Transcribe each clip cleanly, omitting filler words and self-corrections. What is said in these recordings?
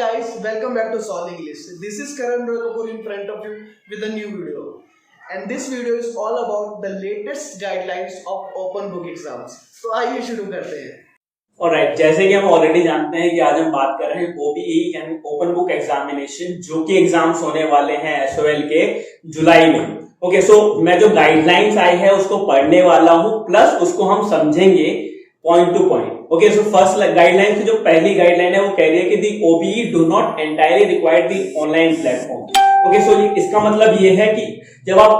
guys, welcome back to Solve English. This is Karan Kapoor in front of you with a new video. And this video is all about the latest guidelines of open book exams. तो आइए शुरू करते हैं। Alright, जैसे कि हम already जानते हैं कि आज हम बात कर रहे हैं OBE यानी ओपन बुक एग्जामिनेशन, जो कि एग्जाम्स होने वाले हैं SOL के जुलाई में। ओके, सो मैं जो गाइडलाइंस आई है उसको पढ़ने वाला हूं, प्लस उसको हम समझेंगे point two point. Okay, so first guideline की जो पहली गाइडलाइन है वो कह रही है कि the OBE do not entirely require the online platform. Okay, so इसका मतलब ये है कि जब आप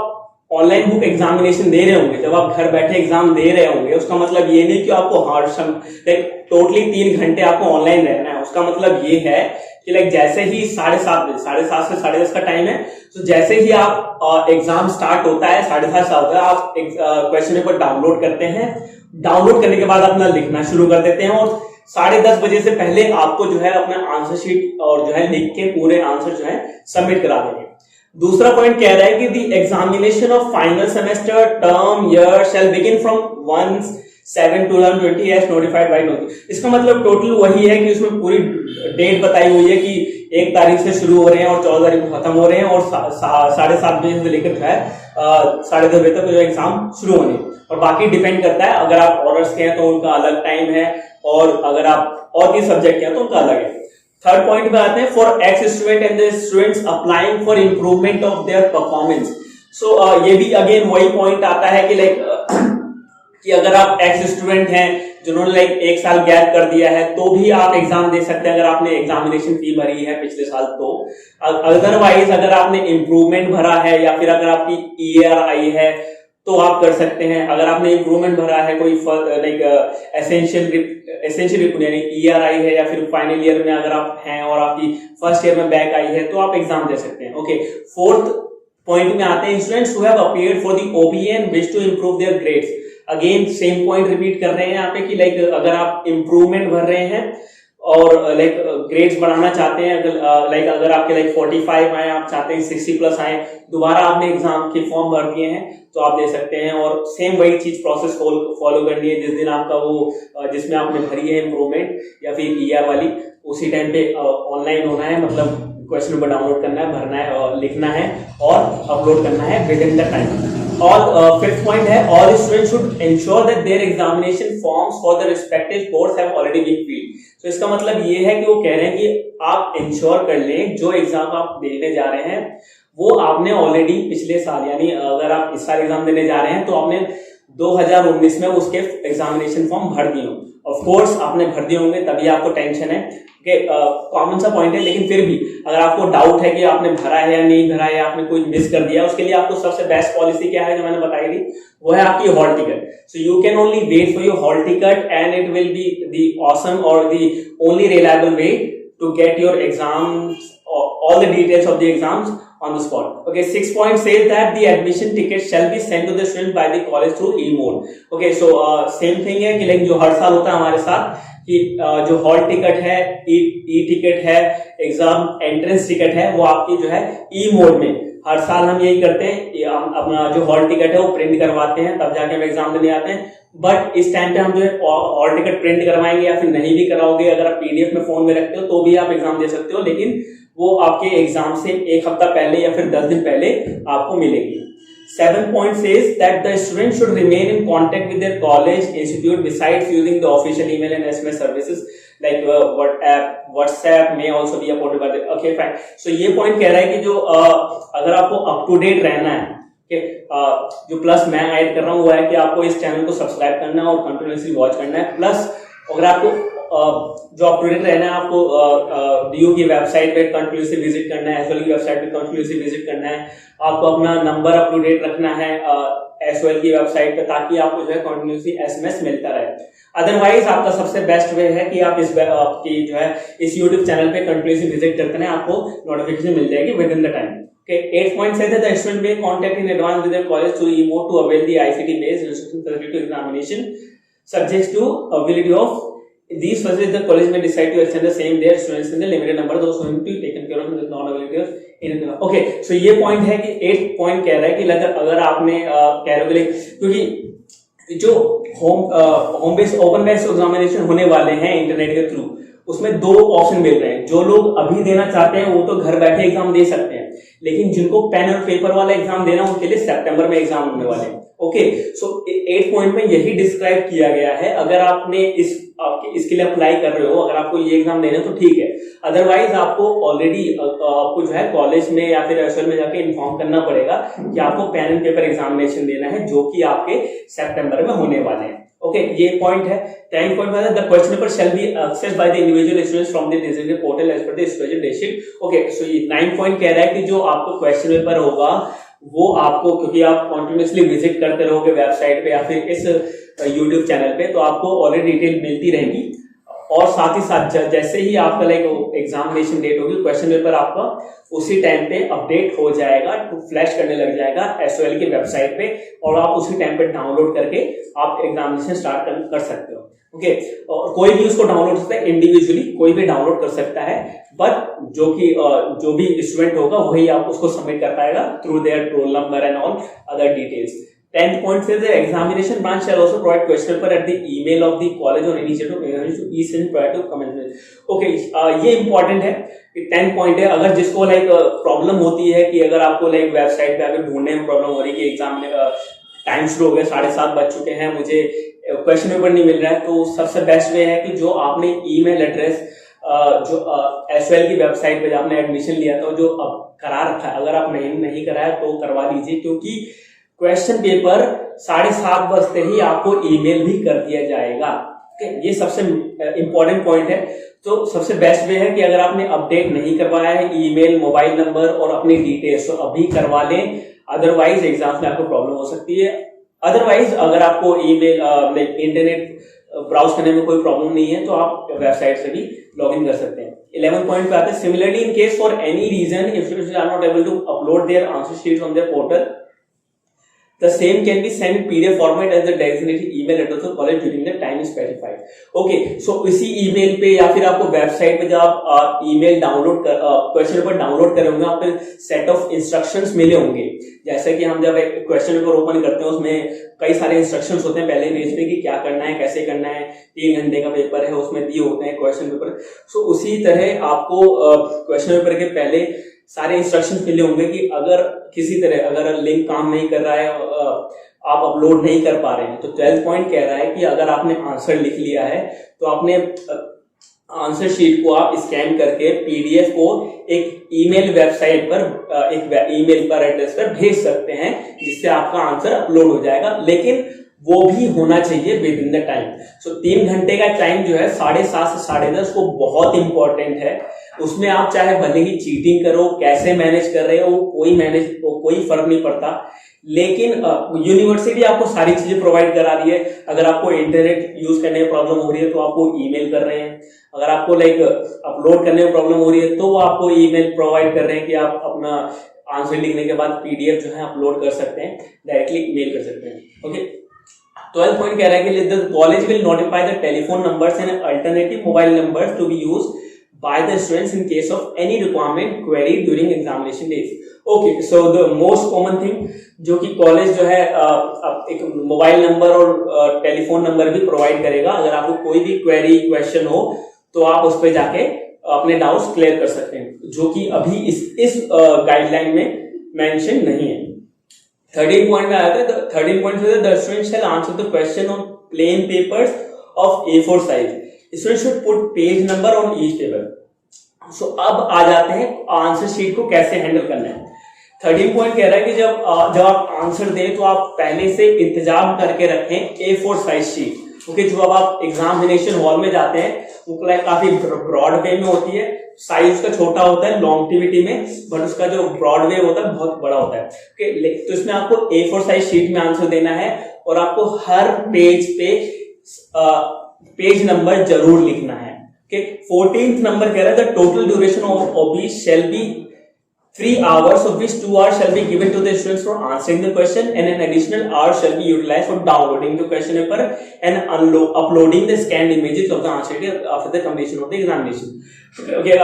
ऑनलाइन बुक एग्जामिनेशन दे रहे होंगे, जब आप घर बैठे एग्जाम दे रहे होंगे, उसका मतलब ये नहीं कि आपको टोटली 3 घंटे आपको ऑनलाइन रहना है। उसका मतलब ये है कि जैसे ही 7:30 से 10:30 का टाइम है, तो जैसे ही आप एग्जाम स्टार्ट होता है 7:30 होता है, आप क्वेश्चन पेपर डाउनलोड करते हैं। डाउनलोड करने के बाद अपना लिखना शुरू कर देते हैं और 10:30 बजे से पहले आपको जो है अपना आंसर शीट और जो है लिख के पूरे आंसर जो है सबमिट करा देंगे। दूसरा पॉइंट कह रहा है कि the examination of final semester term year shall begin from 1/7/2020 as notified by notice. इसका मतलब टोटल वही है कि उसमें पूरी डेट बताई हुई है कि 1 तारीख से शुरू हो रहे हैं और 14 तारीख को खत्म हो रहे हैं और 7:30 बजे से लेकर जो है 10:30 बजे तक जो एग्जाम शुरू होने। और बाकी डिपेंड करता है, अगर आप ऑनर्स के हैं तो उनका अलग टाइम है और अगर आप और भी सब्जेक्ट के हैं तो उनका अलग है। थर्ड पॉइंट में आते हैं, for X student and the students applying for improvement of their performance. So ये भी अगेन वही पॉइंट आता है कि कि अगर आप एक्स स्टूडेंट हैं जिन्होंने 1 साल गैप कर दिया है तो भी आप एग्जाम दे सकते हैं अगर आपने एग्जामिनेशन फी भरी है पिछले साल। तो अदरवाइज अगर आपने इंप्रूवमेंट भरा है या फिर अगर आपकी EAR आई है तो आप कर सकते हैं। अगर आपने इंप्रूवमेंट भरा है, कोई एसेंशियल यानी EAR आई है, या फिर फाइनल ईयर में अगर आप हैं और आपकी फर्स्ट ईयर में बैक आई है तो आप एग्जाम दे सकते हैं। ओके, फोर्थ पॉइंट में आते हैं, students who have appeared for the OBE and wish to improve their grades. Again same point repeat कर रहे हैं यहाँ पे कि अगर आप इंप्रूवमेंट भर रहे हैं और ग्रेड्स बढ़ाना चाहते हैं, अगर आपके 45 आए, आप चाहते हैं 60+ आए, दोबारा आपने एग्जाम के फॉर्म भर दिए हैं तो आप दे सकते हैं। और सेम वही चीज प्रोसेस फॉलो करनी है जिस दिन आपका वो जिसमें आपने भरी है इंप्रूवमेंट या फिर EAR वाली, उसी टाइम पे ऑनलाइन होना है। मतलब क्वेश्चन पेपर डाउनलोड करना है, भरना है और लिखना है और अपलोड करना है विद इन द टाइम। और फिफ्थ पॉइंट है, all students should ensure that their examination forms for the respective course have already been filled. तो इसका मतलब ये है कि वो कह रहे हैं कि आप इंश्योर कर लें जो एग्जाम आप देने जा रहे हैं वो आपने ऑलरेडी पिछले साल, यानी अगर आप इस साल एग्जाम देने जा रहे हैं तो आपने 2019 में उसके एग्जामिनेशन फॉर्म भर दिए। ऑफ कोर्स आपने भर दिए होंगे तभी आपको टेंशन है कि कॉमन सा पॉइंट है, लेकिन फिर भी अगर आपको डाउट है कि आपने भरा है या नहीं भरा है, आपने कोई मिस कर दिया, उसके लिए आपको सबसे बेस्ट पॉलिसी क्या है जो मैंने बताई थी, वो है आपकी hall ticket. So you can only wait for your hall ticket and it will be the awesome और the only reliable way to get your exams or all the details of the exams on the spot. Okay, 6 point says that the admission ticket shall be sent to the student by the college through e-mode. Okay, so same thing है कि जो हर साल होता है हमारे साथ कि जो हॉल टिकट है, ई टिकट है, एग्जाम एंट्रेंस टिकट है, वो आपकी जो है ई-मोड में हर साल हम यही करते हैं। अपना जो हॉल टिकट है वो प्रिंट करवाते हैं, तब जाके हम एग्जाम देने आते हैं। बट इस टाइम पे हम जो है हॉल टिकट प्रिंट करवाएंगे या फिर नहीं भी कराओगे, अगर आप PDF में फोन में रखते हो तो भी आप एग्जाम दे सकते हो, लेकिन वो आपके एग्जाम से 1 हफ्ता पहले या फिर 10 दिन पहले आपको मिलेगी। 7 point says that the student should remain in contact with their college institute besides using the official email and SMS services like WhatsApp may also be uploaded by the okay fine। So ये point कह रहा है कि जो अगर आपको up to date रहना है, जो प्लस मैं ऐड कर रहा हूँ वो है कि आपको इस चैनल को सब्सक्राइब करना है और कंटिन्यूअसली वॉच करना है। प्लस अगर आपको जो अप टू डेट रहना है, आपको DU की वेबसाइट पे कंटिन्यूअसली विजिट करना है, SOL की वेबसाइट पे कंटिन्यूअसली विजिट करना है, आपको अपना नंबर अप टू डेट रखना है SOL की वेबसाइट पे, ताकि आपको जो है कंटिन्यूअसली SMS मिलता रहे। अदरवाइज आपका सबसे बेस्ट वे है कि आप आपकी जो है इस YouTube चैनल पे कंटिन्यूअसली विजिट करते हैं, आपको नोटिफिकेशन मिल जाएगी with in the time. Okay, 8 point says that the student may contact in advance with their college through e-mode to avail the ICT based instruction facility to examination subject to availability of these facilities. The college may decide to extend the same their students in the limited number, those who will be taken care of in the non-availability of in the okay, so ये point है कि 8 point कह रहा है कि अगर आपने कह रहे हो क्योंकि जो home based open based examination होने वाले हैं इंटरनेट के थ्रू, उसमें 2 ऑप्शन मिल रहे हैं। जो लोग अभी देना चाहते हैं वो तो घर बैठे एग्जाम दे सकते हैं, लेकिन जिनको पेन और पेपर वाला एग्जाम देना उनके लिए सितंबर में एग्जाम होने वाले हैं। ओके, सो 8 पॉइंट में यही डिस्क्राइब किया गया है। अगर आपने इसके लिए अप्लाई कर रहे हो, अगर आपको ये एग्जाम देना है तो ठीक है, अदरवाइज आपको ऑलरेडी आपको जो है कॉलेज में या फिर एसएल में जाके इन्फॉर्म करना पड़ेगा कि आपको पेन एंड पेपर एग्जामिनेशन देना है, जो कि आपके सितंबर में होने वाले हैं। ओके, ये पॉइंट है। 10 पॉइंट है, the question paper shall be accessed by the individual students from the designated portal as per the special date sheet. Okay, so ये 9 पॉइंट कह रहा है कि जो आपको क्वेश्चन पेपर होगा वो आपको, क्योंकि आप कॉन्टिन्यूसली विजिट करते रहोगे वेबसाइट पे या फिर इस यूट्यूब चैनल पे, तो आपको ऑलरेडी डिटेल मिलती रहेगी। और साथ ही साथ जैसे ही आपका लाइक एग्जामिनेशन डेट होगी, क्वेश्चन पेपर आपका उसी टाइम पे अपडेट हो जाएगा, फ्लैश करने लग जाएगा एसओएल की वेबसाइट पे, और आप उसी टाइम पे डाउनलोड करके आप एग्जामिनेशन स्टार्ट कर सकते हो। ओके, और कोई भी उसको डाउनलोड कर सकता है, इंडिविजुअली कोई भी डाउनलोड कर सकता है, बट जो भी स्टूडेंट होगा वही आप उसको सबमिट कर पाएगा through their roll number and all other details. 10th point says the examination branch shall also provide question paper at the email of the college or initiative to e-send prior to commencement. Okay, ये important है। 10 point है, अगर जिसको like problem होती है कि अगर आपको लाइक वेबसाइट पे आकर ढूंढने में प्रॉब्लम हो रही है कि एग्जाम टाइम शुरू हो गया, 7:30 बज चुके हैं, मुझे क्वेश्चन पेपर नहीं मिल रहा है, तो सबसे बेस्ट वे है कि जो आपने ईमेल एड्रेस जो एसओएल की वेबसाइट पे आपने एडमिशन लिया था, जो अब करा रखा है, अगर आप नहीं कराया तो करवा दीजिए, क्योंकि क्वेश्चन पेपर 7:30 बजते ही आपको ईमेल भी कर दिया जाएगा। ये सबसे इंपॉर्टेंट पॉइंट है। तो सबसे बेस्ट वे है कि अगर आपने अपडेट नहीं करवाया है, ईमेल, मोबाइल नंबर और अपनी डिटेल्स तो अभी करवा लें, अदरवाइज एग्जाम में आपको प्रॉब्लम हो सकती है। अदरवाइज अगर आपको ईमेल इंटरनेट ब्राउज करने में कोई प्रॉब्लम नहीं है तो आप वेबसाइट से भी लॉग इन कर सकते हैं। 11 पॉइंट पे आते हैं, similarly in case for any reason if students are not able to upload their answer sheets on their portal, the same can be sent in PDF format as the designated email address of college during the time specified. Okay, so इसी email पे या फिर आपको website पे जब आप email download कर question paper download कर होंगे, आपको सेट ऑफ इंस्ट्रक्शंस मिले होंगे। जैसे कि हम जब एक क्वेश्चन पेपर ओपन करते हैं उसमें कई सारे इंस्ट्रक्शंस होते हैं पहले पेज पे कि क्या करना है, कैसे करना है, 3 घंटे का पेपर है, उसमें दिए होते हैं क्वेश्चन पेपर। सो उसी तरह आपको क्वेश्चन पेपर के पहले सारे इंस्ट्रक्शन मिले होंगे कि अगर किसी तरह अगर लिंक काम नहीं कर रहा है, आप अपलोड नहीं कर पा रहे हैं, तो 12th पॉइंट कह रहा है कि अगर आपने आंसर लिख लिया है तो आपने आंसर शीट को आप स्कैन करके पीडीएफ को एक ईमेल वेबसाइट पर एक ईमेल पर एड्रेस पर भेज सकते हैं, जिससे आपका आंसर अपलोड हो जाएगा, लेकिन वो भी होना चाहिए विद इन द टाइम। सो 3 घंटे का टाइम जो है 7:30 से 10:30 वो बहुत इंपॉर्टेंट है। उसमें आप चाहे भले ही चीटिंग करो, कैसे मैनेज कर रहे हो, कोई फर्क नहीं पड़ता, लेकिन यूनिवर्सिटी आपको सारी चीजें प्रोवाइड करा रही है। अगर आपको इंटरनेट यूज करने में प्रॉब्लम हो रही है तो आपको ईमेल कर रहे हैं, अगर आपको लाइक अपलोड करने में प्रॉब्लम हो रही है तो वो आपको ईमेल प्रोवाइड कर रहे हैं कि आप अपना आंसर लिखने के बाद पीडीएफ जो है अपलोड कर सकते हैं, डायरेक्टली मेल कर सकते हैं। ओके, 12th पॉइंट कह रहा है कि the college will notify the telephone numbers and alternative mobile numbers to be used by the students in case of any requirement queried during examination days. Okay, so the most common thing जो कि college जो है एक mobile number और telephone number भी provide करेगा। अगर आपको कोई भी क्वेरी क्वेश्चन हो तो आप उस पर जाके अपने डाउट्स क्लियर कर सकते हैं, जो कि अभी इस गाइडलाइन में मेंशन नहीं है। 13 पॉइंट में आया था, 13 point the student shall answer the question on plain papers of A4 size. Student should put page number on each paper. So अब आ जाते हैं आंसर शीट को कैसे हैंडल करना है। 13 पॉइंट कह रहा है कि जब आप आंसर दें तो आप पहले से इंतजाम करके रखें A4 साइज शीट। ओके, जो अब आप एग्जामिनेशन हॉल में जाते हैं वो काफी ब्रॉड वे में होती है, साइज उसका छोटा होता है लॉन्गिविटी में, बट उसका जो ब्रॉड वे होता है बहुत बड़ा होता है। ओके, तो इसमें आपको A4 साइज शीट में आंसर देना है और आपको हर पेज पे पेज नंबर जरूर लिखना है। ओके, 14th नंबर कह रहा है the total duration of OBE shall be 3 hours, of which 2 hours shall be given to the students for answering the question and an additional hour shall be utilized for downloading the question paper and uploading the scanned images of the answer sheet after the completion of the examination. Okay,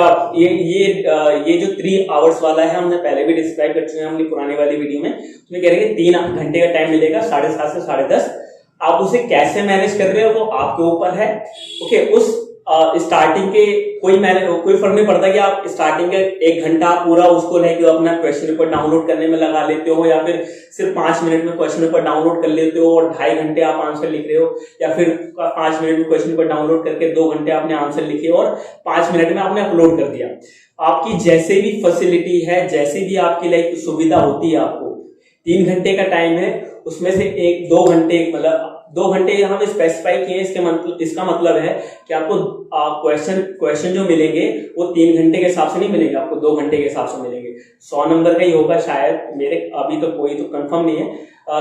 ये जो 3 hours वाला है हमने पहले भी describe कर चुके हैं अपनी पुरानी वाली वीडियो में। उसमें कह रहे हैं 3 घंटे का टाइम मिलेगा 7:30 से 10:30 आप उसे कैसे मैनेज कर रहे हो वो आपके ऊपर है। ओके, उस स्टार्टिंग के कोई फर्क नहीं पड़ता कि आप स्टार्टिंग के 1 घंटा पूरा उसको लेके अपना क्वेश्चन पेपर डाउनलोड करने में लगा लेते हो, या फिर सिर्फ 5 मिनट में क्वेश्चन पेपर डाउनलोड कर लेते हो और 2.5 घंटे आप आंसर लिख रहे हो, या फिर 5 मिनट में क्वेश्चन पेपर डाउनलोड करके 2 घंटे आपने आंसर लिखे और 5 मिनट में आपने अपलोड कर दिया। आपकी जैसे भी फैसिलिटी है, जैसे भी आपकी लाइक सुविधा होती है, आपको 3 घंटे का टाइम है, उसमें से 1-2 घंटे, मतलब 2 घंटे हम स्पेसिफाई किए, इसका मतलब है कि आपको क्वेश्चन जो मिलेंगे वो 3 घंटे के हिसाब से नहीं मिलेंगे, आपको 2 घंटे के हिसाब से मिलेंगे। 100 नंबर का ही होगा शायद, मेरे अभी तो कोई तो कंफर्म नहीं है।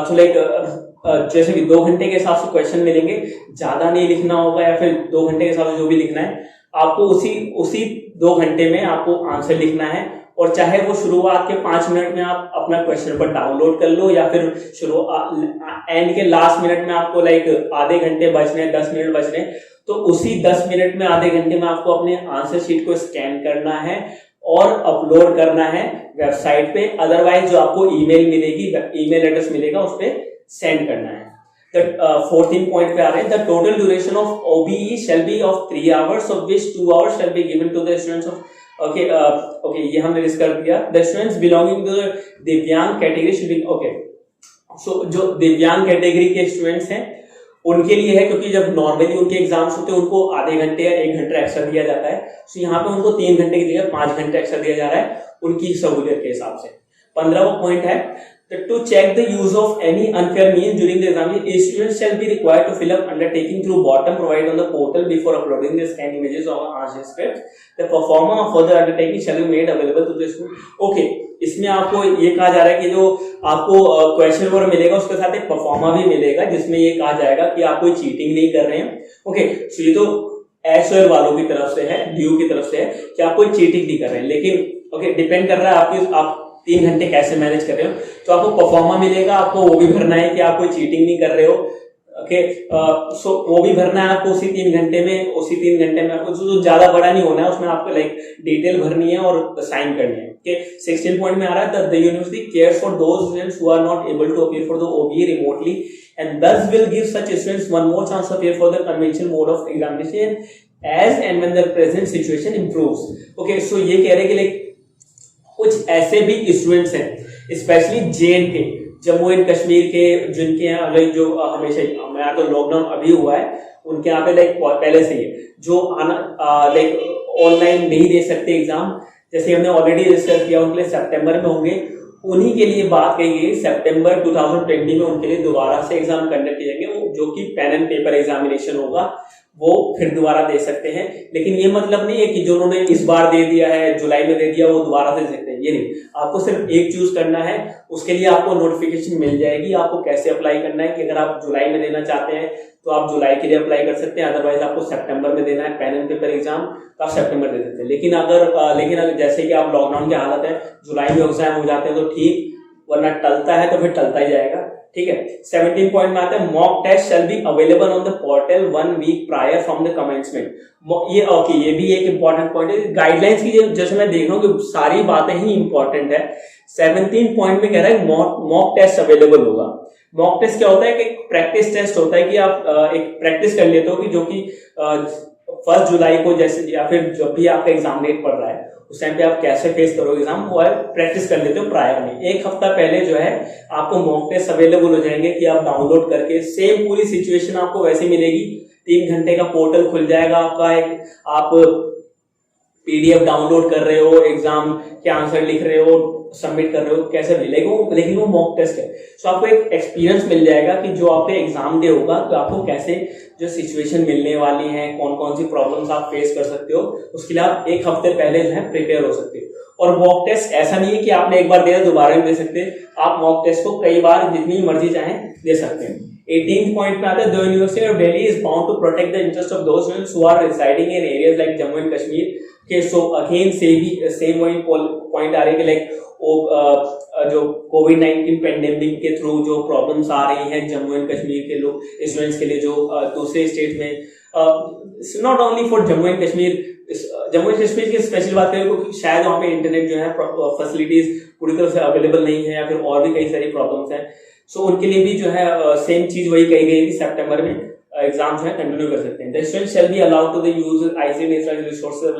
तो लाइक जैसे भी 2 घंटे के हिसाब से क्वेश्चन मिलेंगे, ज्यादा नहीं लिखना होगा, या फिर 2 घंटे के हिसाब से जो भी लिखना है आपको उसी 2 घंटे में आपको आंसर लिखना है। और चाहे वो शुरुआत के 5 मिनट में आप अपना क्वेश्चन पेपर डाउनलोड कर लो, या फिर एंड के लास्ट मिनट में आपको लाइक आधे घंटे बच रहे हैं, 10 मिनट बच रहे हैं, तो उसी 10 मिनट में, आधे घंटे में आपको अपने आंसर शीट को स्कैन करना है और अपलोड करना है वेबसाइट पे। अदरवाइज जो आपको ईमेल मिलेगी, ईमेल एड्रेस मिलेगा, उस पर सेंड करना है। 14 पॉइंट पे आ रहे हैं, the total duration of OBE shall be of 3 hours, of which 2 hours shall be given to the students of okay, ये हमने लिस्ट कर दिया। The students belonging to the Divyang category should be okay. So जो Divyang category के students हैं उनके लिए है, क्योंकि जब नॉर्मली उनके एग्जाम्स होते हैं उनको आधे घंटे या 1 घंटा एक्स्ट्रा दिया जाता है, सो यहाँ पे उनको 3 घंटे की जगह 5 घंटे एक्स्ट्रा दिया जा रहा है उनकी सहूलियत के हिसाब से। 15वां पॉइंट है, to check the use of any unfair means during the examination, students shall be required to fill up undertaking through bottom provided on the portal before uploading the scanned images of answer scripts. The performer of further undertaking shall be made available to the student. Okay, इसमें आपको ये कहा जा रहा है कि जो आपको क्वेश्चन पेपर मिलेगा उसके साथ एक परफॉर्मा भी मिलेगा, जिसमें ये कहा जाएगा कि आप कोई चीटिंग नहीं कर रहे हैं। ओके, सो ये तो एसओएल वालों की तरफ से है, ड्यू की तरफ से है कि आप कोई चीटिंग नहीं कर रहे हैं, लेकिन ओके डिपेंड कर रहा है आप 3 घंटे कैसे मैनेज कर रहे हो। तो आपको परफॉर्मा मिलेगा, आपको वो भी भरना है कि आप कोई चीटिंग नहीं कर रहे हो। ओके, सो वो भी भरना है आपको उसी 3 घंटे में। उसी 3 घंटे में आपको जो ज्यादा बड़ा नहीं होना है, उसमें आपको लाइक डिटेल भरनी है और साइन करनी है। ओके, 16 पॉइंट में आ रहा है, the university cares for those students who are not able to appear for the OBE remotely and thus will give such students one more chance to appear for the conventional mode of examination as and when the present situation improves. Okay, so ये कह रहे हैं कि like कुछ ऐसे भी students हैं, specially JNK, Jammu and Kashmir के, जिनके यहाँ लाइक जो हमेशा यहाँ तो लॉकडाउन अभी हुआ है, उनके यहाँ पे लाइक पहले से ही है, जो लाइक ऑनलाइन नहीं दे सकते एग्जाम, जैसे हमने ऑलरेडी डिस्कस किया, उनके लिए सितंबर में होंगे। उन्हीं के लिए बात कही गई, सितंबर 2020 में उनके लिए दोबारा से एग्जाम कंडक्ट किए जाएंगे, जो कि पेन एंड पेपर एग्जामिनेशन होगा, वो फिर दोबारा दे सकते हैं। लेकिन ये मतलब नहीं है कि जो उन्होंने इस बार दे दिया है, जुलाई में दे दिया, वो दोबारा दे सकते हैं, ये नहीं। आपको सिर्फ एक चूज करना है, उसके लिए आपको नोटिफिकेशन मिल जाएगी, आपको कैसे अप्लाई करना है। कि अगर आप जुलाई में देना चाहते हैं तो आप जुलाई के लिए अप्लाई कर सकते हैं, अदरवाइज आपको सितंबर में देना है पेन एंड पेपर एग्जाम, तो आप सितंबर दे सकते हैं। लेकिन अगर जैसे कि आप लॉकडाउन की हालत है, जुलाई में एग्जाम हो जाते हैं तो ठीक, वरना टलता है तो फिर टलता ही जाएगा। ठीक है, 17 पॉइंट में आता है, mock test shall be available on the portal 1 week prior from the commencement. ये ओके, ये भी एक इंपॉर्टेंट पॉइंट है। गाइडलाइंस की जैसे मैं देख रहा हूँ कि सारी बातें ही इंपॉर्टेंट है। 17 पॉइंट में कह रहा है मॉक टेस्ट अवेलेबल होगा। मॉक टेस्ट क्या होता है कि प्रैक्टिस टेस्ट होता है कि आप एक प्रैक्टिस कर लेते हो कि जो कि 1 जुलाई को जैसे, या फिर जब भी आपका एग्जाम डेट पड़ रहा है उस टाइम पे आप कैसे फेस करोगे एग्जाम, वो है प्रैक्टिस कर लेते हो प्रायर में। 1 हफ्ता पहले जो है आपको मॉक टेस्ट अवेलेबल हो जाएंगे कि आप डाउनलोड करके, सेम पूरी सिचुएशन आपको वैसे मिलेगी। 3 घंटे का पोर्टल खुल जाएगा आपका, एक आप PDF डाउनलोड कर रहे हो, एग्जाम के आंसर लिख रहे हो, सबमिट कर रहे हो, कैसे मिलेगा, लेकिन वो मॉक टेस्ट है। सो आपको एक एक्सपीरियंस मिल जाएगा कि जो आप पे एग्जाम डे होगा तो आपको कैसे जो सिचुएशन मिलने वाली है, कौन कौन सी प्रॉब्लम्स आप फेस कर सकते हो, उसके लिए आप 1 हफ्ते पहले जो है प्रिपेयर हो सकते हो। और मॉक टेस्ट ऐसा नहीं है कि आपने एक बार दिया दोबारा नहीं दे सकते, आप मॉक टेस्ट को कई बार जितनी मर्जी चाहें दे सकते हैं। 18 पॉइंट में आता है, the university of Delhi is bound to protect the interest of those students who are residing in areas like Jammu and Kashmir. के सो अगेन सेम वही पॉइंट आ रही है कि लाइक जो कोविड-19 पेंडेमिक के थ्रू जो प्रॉब्लम्स आ रही हैं जम्मू एंड कश्मीर के लोग स्टूडेंट्स के लिए, जो दूसरे स्टेट में, not only for Jammu and Kashmir, Jammu and Kashmir की स्पेशल बात करें क्योंकि शायद वहाँ पे इंटरनेट जो है फैसिलिटीज पूरी तरह से अवेलेबल नहीं है, या फिर और भी कई सारी प्रॉब्लम्स हैं। सो उनके लिए भी जो है सेम चीज वही कही गई थी, सितंबर में एग्जाम जो है कंटिन्यू कर सकते हैं। The student shall be allowed to the use ICT national resources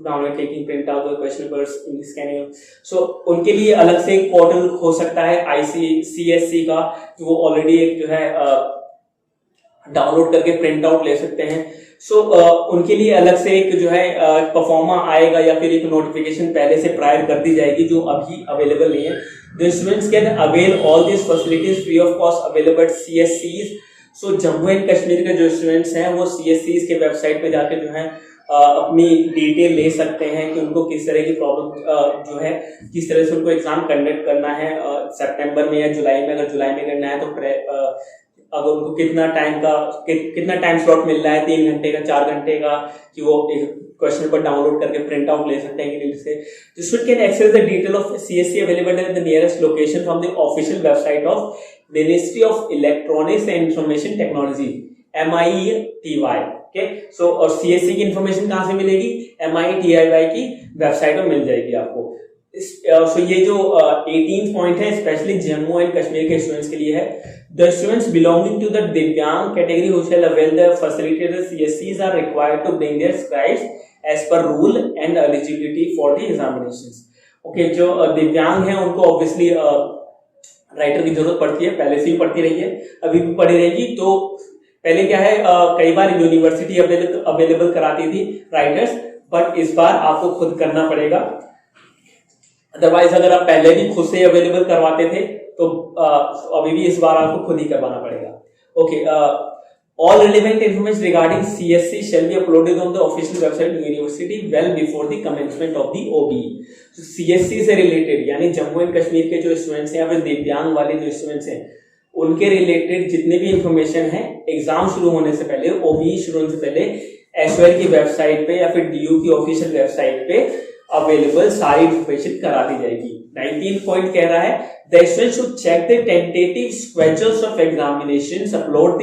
download taking print out the question papers in scanning. So उनके लिए अलग से एक पोर्टल हो सकता है ICSC का, जो वो ऑलरेडी एक जो है डाउनलोड करके प्रिंट आउट ले सकते हैं। सो उनके लिए अलग से एक जो है परफॉर्मा आएगा या फिर एक नोटिफिकेशन पहले से प्रायर कर दी जाएगी जो अभी अवेलेबल नहीं है। The students can avail all this facilities free of cost available at CSCs। So Jammu and Kashmir के जो स्टूडेंट्स हैं वो CSCs के वेबसाइट पे जाके जो है अपनी डिटेल ले सकते हैं कि उनको किस तरह की प्रॉब्लम जो है, किस तरह से उनको एग्जाम कंडक्ट करना है सितंबर में या जुलाई में। अगर जुलाई में करना है तो अगर उनको कितना टाइम स्लॉट मिल रहा है, 3 घंटे का, 4 घंटे का, कि वो क्वेश्चन पर डाउनलोड करके प्रिंट आउट ले सकते हैं कि से। The student can access the detail of CSC available at the nearest location from the official website of Ministry of Electronics and Information Technology MITY। Okay, so और CSC की information कहां से मिलेगी? MITY की वेबसाइट में मिल जाएगी आपको। सो ये जो 18th पॉइंट है स्पेशली जम्मू एंड कश्मीर के स्टूडेंट्स के लिए है। The students belonging to the Divyang category who shall avail the facility of the CSCs are required to bring their scribes as per rule and eligibility for the examinations। Okay, जो दिव्यांग हैं उनको obviously writer की जरूरत पड़ती है, पहले से ही पड़ती रही है, अभी भी पड़ी रहेगी। तो पहले क्या है, कई बार यूनिवर्सिटी अवेलेबल कराती थी राइटर्स, बट इस बार आपको खुद करना पड़ेगा। अदरवाइज अगर आप पहले भी खुद से अवेलेबल करवाते थे तो अभी भी इस बार आपको खुद ही करवाना पड़ेगा। Okay, all relevant information regarding CSC shall be uploaded on the official website of university well before the commencement of the OBE। so, CSC से रिलेटेड यानी जम्मू एंड कश्मीर के जो स्टूडेंट्स हैं या फिर दिव्यांग वाले जो स्टूडेंट्स हैं उनके रिलेटेड जितने भी इंफॉर्मेशन है एग्जाम शुरू होने से पहले, OBE शुरू होने से पहले SOL की वेबसाइट पे या फिर DU की ऑफिशियल वेबसाइट पे अवेलेबल सारी इंफॉर्मेशन करा दी जाएगी। 19th पॉइंट कह रहा है the student should check the tentative schedules of examinations upload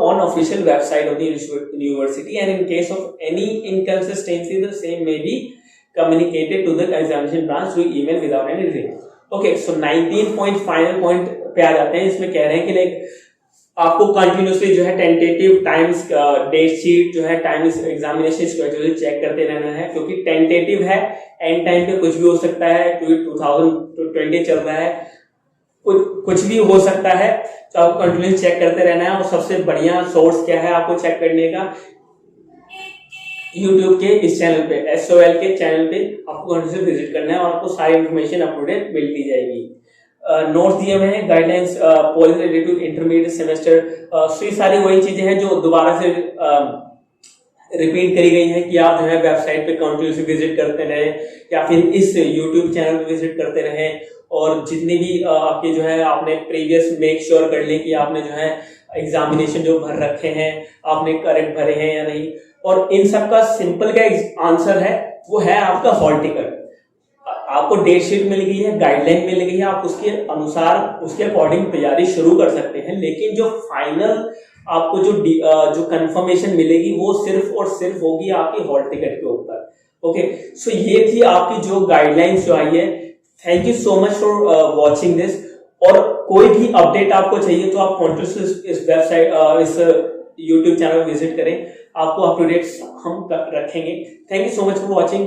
on official website of the university, and in case of any inconsistency the same may be communicated to the examination branch through email without any delay। okay, so 19th point final point पे आ जाते हैं। इसमें कह रहे हैं कि like आपको continuously जो है टेंटेटिव टाइम्स डेट शीट जो है टाइम एग्जामिनेशन स्केड्यूल चेक करते रहना है, क्योंकि टेंटेटिव है, एंड टाइम पे कुछ भी हो सकता है, 2020 चल रहा है, कुछ भी हो सकता है, तो आपको कंटिन्यूसली चेक करते रहना है। और सबसे बढ़िया सोर्स क्या है आपको चेक करने का? YouTube के इस चैनल पे, SOL के चैनल पे आपको कंटिन्यूसली विजिट करना है और आपको सारी इंफॉर्मेशन अपडेट मिलती जाएगी। नोट्स दिए हुए हैं, guidelines policy related to intermediate semester. ये सारी वही चीजें हैं जो दोबारा से रिपीट करी गई हैं कि आप जो है वेबसाइट पे कंटिन्यूसली विजिट करते रहें या फिर इस YouTube चैनल पे विजिट करते रहें, और जितने भी आपके जो है आपने प्रीवियस मेक श्योर कर लें कि आपने जो है एग्जामिनेशन जो भर रखे हैं आपने करेक्ट भरे हैं या नहीं। और इन सब का सिंपल का आंसर है वो है आपका हॉल टिकट। आपको डेट शीट मिल गई है, गाइडलाइन मिल गई है, आप उसके अनुसार उसके अकॉर्डिंग तैयारी शुरू कर सकते हैं। लेकिन जो फाइनल आपको जो कंफर्मेशन मिलेगी वो सिर्फ और सिर्फ होगी आपकी हॉल टिकट के ऊपर। ओके, सो ये थी आपकी जो गाइडलाइंस जो आई है। Thank you so much for watching this. और कोई भी अपडेट आपको चाहिए तो आप कॉन्टिन्यूसली इस वेबसाइट इस YouTube चैनल विजिट करें, आपको अप टू डेट हम रखेंगे। Thank you so much for watching.